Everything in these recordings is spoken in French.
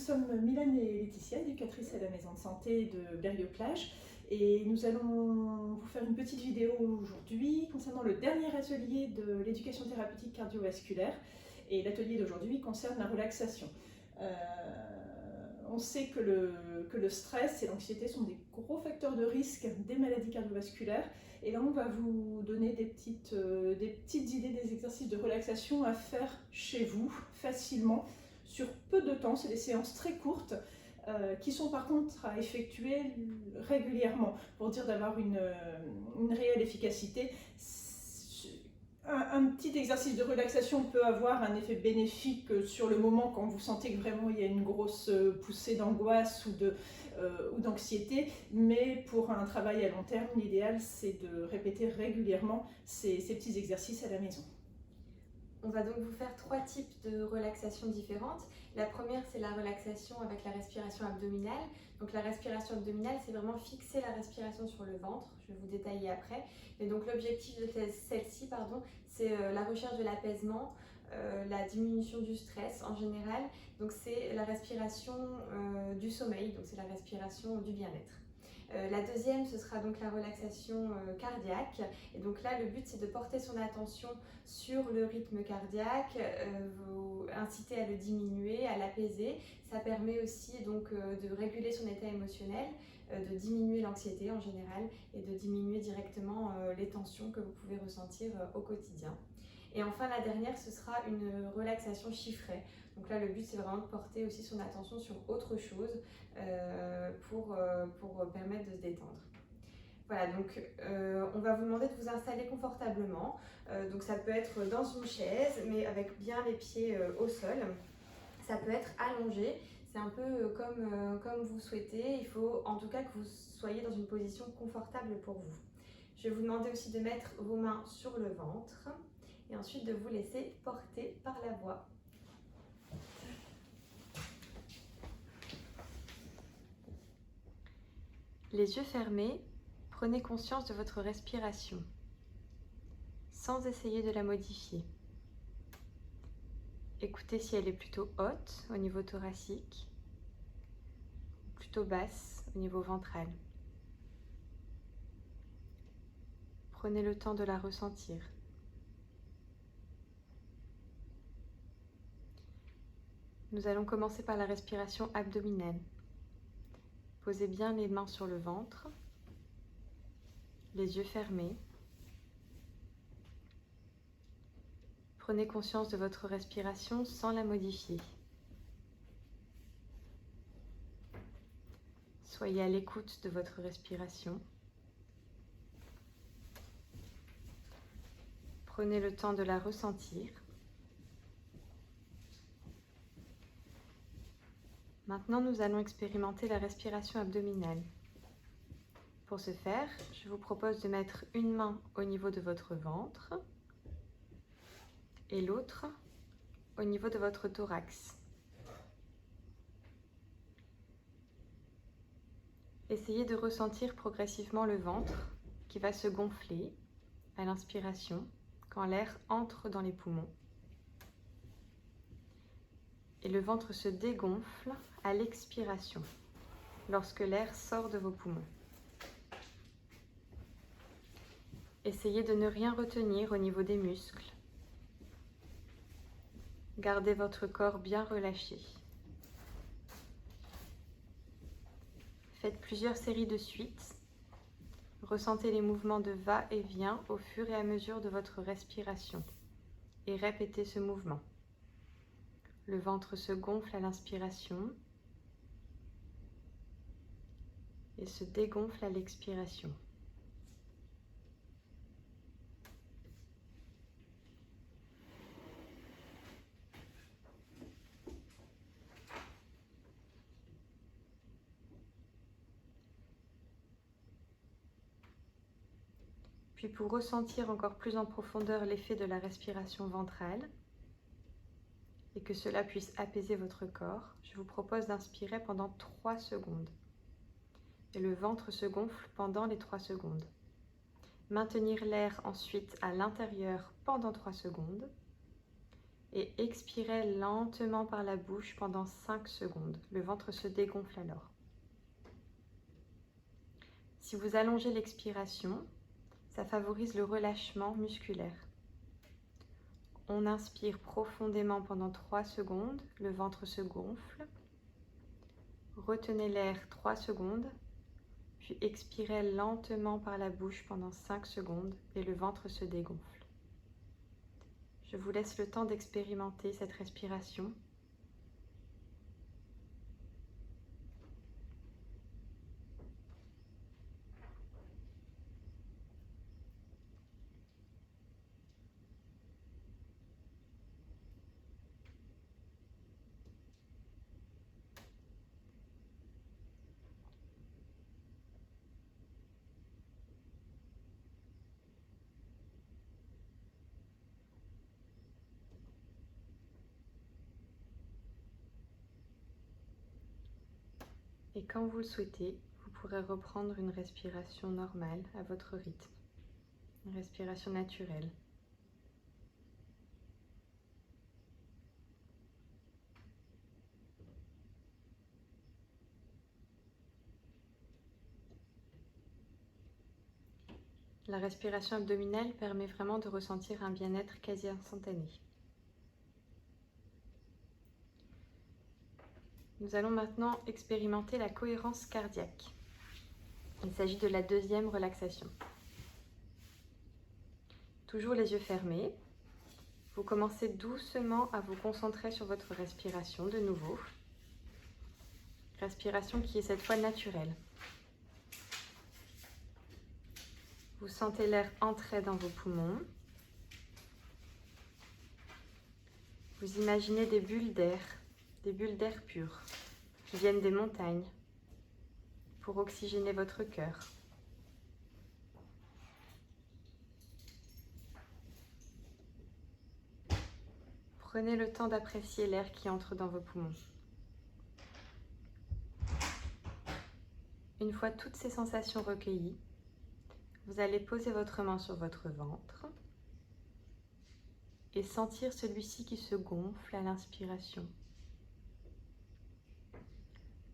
sommes Mylène et Laetitia, éducatrices à la maison de santé de Berrieux-Plage, et nous allons vous faire une petite vidéo aujourd'hui concernant le dernier atelier de l'éducation thérapeutique cardiovasculaire. Et l'atelier d'aujourd'hui concerne la relaxation. On sait que le stress et l'anxiété sont des gros facteurs de risque des maladies cardiovasculaires. Et là, on va vous donner des petites idées, des exercices de relaxation à faire chez vous facilement, sur peu de temps. C'est des séances très courtes qui sont par contre à effectuer régulièrement pour dire d'avoir une réelle efficacité. Un petit exercice de relaxation peut avoir un effet bénéfique sur le moment quand vous sentez que vraiment il y a une grosse poussée d'angoisse ou d'anxiété, mais pour un travail à long terme, l'idéal c'est de répéter régulièrement ces petits exercices à la maison. On va donc vous faire 3 types de relaxation différentes. La première, c'est la relaxation avec la respiration abdominale. Donc la respiration abdominale, c'est vraiment fixer la respiration sur le ventre. Je vais vous détailler après. Et donc l'objectif de celle-ci, c'est la recherche de l'apaisement, la diminution du stress en général. Donc c'est la respiration du sommeil, donc c'est la respiration du bien-être. La deuxième, ce sera donc la relaxation cardiaque. Et donc là, le but, c'est de porter son attention sur le rythme cardiaque, vous inciter à le diminuer, à l'apaiser. Ça permet aussi donc de réguler son état émotionnel, de diminuer l'anxiété en général et de diminuer directement les tensions que vous pouvez ressentir au quotidien. Et enfin, la dernière, ce sera une relaxation chiffrée. Donc là, le but, c'est vraiment de porter aussi son attention sur autre chose pour permettre de se détendre. Voilà, donc on va vous demander de vous installer confortablement. Donc ça peut être dans une chaise, mais avec bien les pieds au sol. Ça peut être allongé. C'est un peu comme vous souhaitez. Il faut en tout cas que vous soyez dans une position confortable pour vous. Je vais vous demander aussi de mettre vos mains sur le ventre et ensuite de vous laisser porter par la voix. Les yeux fermés, prenez conscience de votre respiration, sans essayer de la modifier. Écoutez si elle est plutôt haute au niveau thoracique, ou plutôt basse au niveau ventral. Prenez le temps de la ressentir. Nous allons commencer par la respiration abdominale. Posez bien les mains sur le ventre, les yeux fermés. Prenez conscience de votre respiration sans la modifier. Soyez à l'écoute de votre respiration. Prenez le temps de la ressentir. Maintenant, nous allons expérimenter la respiration abdominale. Pour ce faire, je vous propose de mettre une main au niveau de votre ventre et l'autre au niveau de votre thorax. Essayez de ressentir progressivement le ventre qui va se gonfler à l'inspiration quand l'air entre dans les poumons. Et le ventre se dégonfle à l'expiration, lorsque l'air sort de vos poumons. Essayez de ne rien retenir au niveau des muscles. Gardez votre corps bien relâché. Faites plusieurs séries de suites. Ressentez les mouvements de va-et-vient au fur et à mesure de votre respiration et répétez ce mouvement. Le ventre se gonfle à l'inspiration et se dégonfle à l'expiration. Puis pour ressentir encore plus en profondeur l'effet de la respiration ventrale et que cela puisse apaiser votre corps, je vous propose d'inspirer pendant 3 secondes. Et le ventre se gonfle pendant les 3 secondes. Maintenir l'air ensuite à l'intérieur pendant 3 secondes et expirez lentement par la bouche pendant 5 secondes. Le ventre se dégonfle alors. Si vous allongez l'expiration, ça favorise le relâchement musculaire. On inspire profondément pendant 3 secondes, le ventre se gonfle. Retenez l'air 3 secondes, puis expirez lentement par la bouche pendant 5 secondes et le ventre se dégonfle. Je vous laisse le temps d'expérimenter cette respiration. Et quand vous le souhaitez, vous pourrez reprendre une respiration normale à votre rythme, une respiration naturelle. La respiration abdominale permet vraiment de ressentir un bien-être quasi instantané. Nous allons maintenant expérimenter la cohérence cardiaque. Il s'agit de la deuxième relaxation. Toujours les yeux fermés. Vous commencez doucement à vous concentrer sur votre respiration de nouveau. Respiration qui est cette fois naturelle. Vous sentez l'air entrer dans vos poumons. Vous imaginez des bulles d'air pur qui viennent des montagnes pour oxygéner votre cœur. Prenez le temps d'apprécier l'air qui entre dans vos poumons. Une fois toutes ces sensations recueillies, vous allez poser votre main sur votre ventre et sentir celui-ci qui se gonfle à l'inspiration,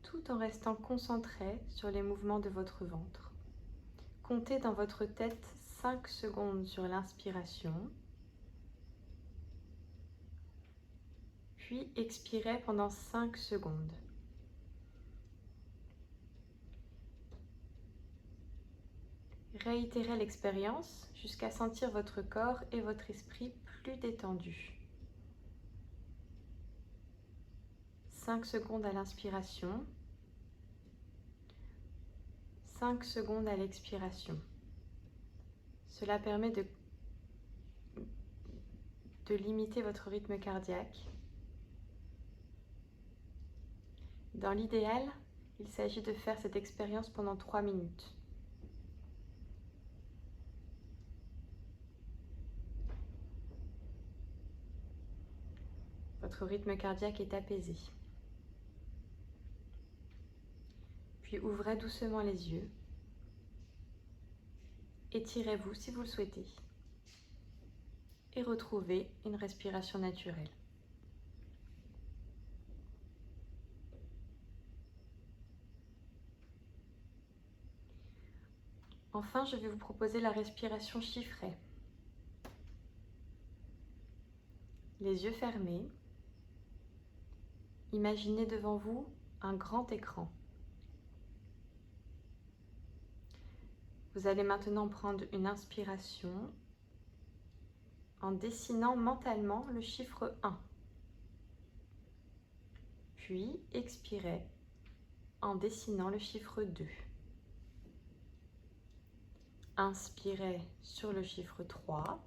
tout en restant concentré sur les mouvements de votre ventre. Comptez dans votre tête 5 secondes sur l'inspiration, puis expirez pendant 5 secondes. Réitérez l'expérience jusqu'à sentir votre corps et votre esprit plus détendus. 5 secondes à l'inspiration, 5 secondes à l'expiration. Cela permet de limiter votre rythme cardiaque. Dans l'idéal, il s'agit de faire cette expérience pendant 3 minutes. Votre rythme cardiaque est apaisé. Puis ouvrez doucement les yeux. Étirez-vous si vous le souhaitez. Et retrouvez une respiration naturelle. Enfin, je vais vous proposer la respiration chiffrée. Les yeux fermés. Imaginez devant vous un grand écran. Vous allez maintenant prendre une inspiration en dessinant mentalement le chiffre 1. Puis expirez en dessinant le chiffre 2. Inspirez sur le chiffre 3.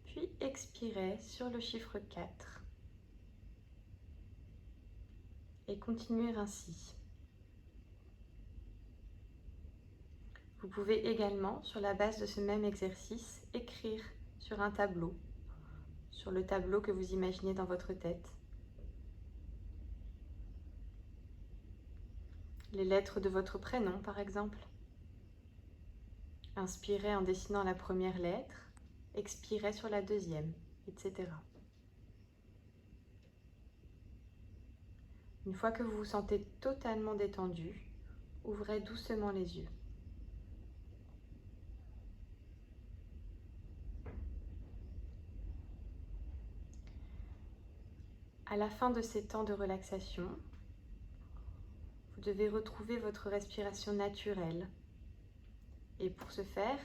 Puis expirez sur le chiffre 4. Et continuez ainsi. Vous pouvez également, sur la base de ce même exercice, écrire sur un tableau, sur le tableau que vous imaginez dans votre tête, les lettres de votre prénom, par exemple. Inspirez en dessinant la première lettre, expirez sur la deuxième, etc. Une fois que vous vous sentez totalement détendu, ouvrez doucement les yeux. À la fin de ces temps de relaxation, vous devez retrouver votre respiration naturelle. Et pour ce faire,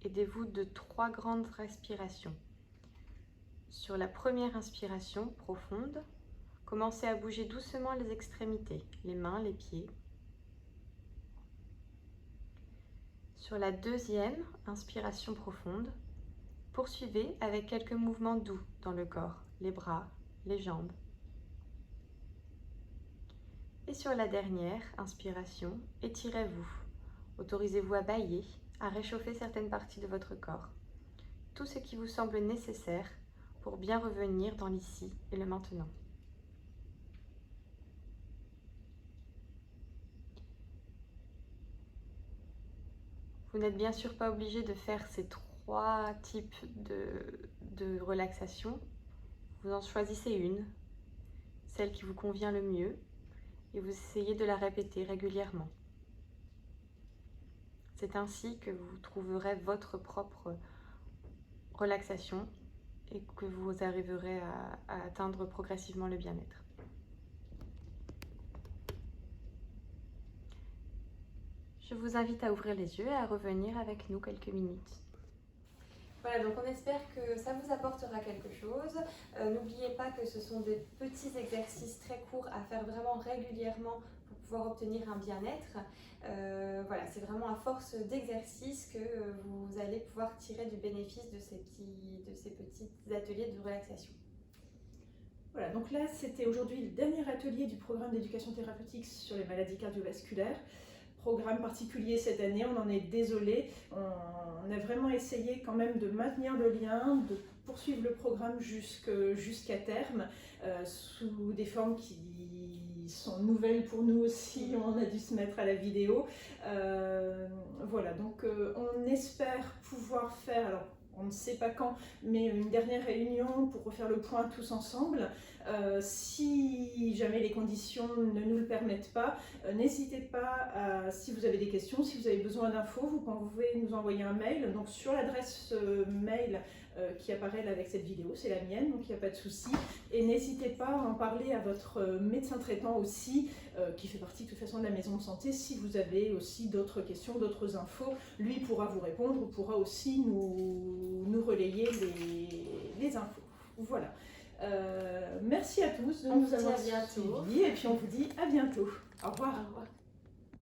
aidez-vous de 3 grandes respirations. Sur la première inspiration profonde, commencez à bouger doucement les extrémités, les mains, les pieds. Sur la deuxième inspiration profonde, poursuivez avec quelques mouvements doux dans le corps, les bras, les jambes. Et sur la dernière inspiration, étirez-vous. Autorisez-vous à bâiller, à réchauffer certaines parties de votre corps. Tout ce qui vous semble nécessaire pour bien revenir dans l'ici et le maintenant. Vous n'êtes bien sûr pas obligé de faire ces 3 types de relaxation. Vous en choisissez une, celle qui vous convient le mieux, et vous essayez de la répéter régulièrement. C'est ainsi que vous trouverez votre propre relaxation et que vous arriverez à atteindre progressivement le bien-être. Je vous invite à ouvrir les yeux et à revenir avec nous quelques minutes. Voilà, donc on espère que ça vous apportera quelque chose. N'oubliez pas que ce sont des petits exercices très courts à faire vraiment régulièrement pour pouvoir obtenir un bien-être. Voilà, c'est vraiment à force d'exercice que vous allez pouvoir tirer du bénéfice de ces petits ateliers de relaxation. Voilà, donc là c'était aujourd'hui le dernier atelier du programme d'éducation thérapeutique sur les maladies cardiovasculaires. Programme particulier cette année, on en est désolé. On a vraiment essayé quand même de maintenir le lien, de poursuivre le programme jusqu'à terme, sous des formes qui sont nouvelles pour nous aussi. On a dû se mettre à la vidéo. Voilà, donc on espère pouvoir faire, alors on ne sait pas quand, mais une dernière réunion pour refaire le point tous ensemble. Si jamais les conditions ne nous le permettent pas, n'hésitez pas, si vous avez des questions, si vous avez besoin d'infos, vous pouvez nous envoyer un mail. Donc sur l'adresse mail qui apparaît là avec cette vidéo, c'est la mienne, donc il n'y a pas de souci. Et n'hésitez pas à en parler à votre médecin traitant aussi, qui fait partie de toute façon de la maison de santé. Si vous avez aussi d'autres questions, d'autres infos, lui pourra vous répondre, ou pourra aussi nous relayer les infos. Voilà. Merci à tous de nous avoir suivis et puis on vous dit à bientôt. Au revoir. Au revoir.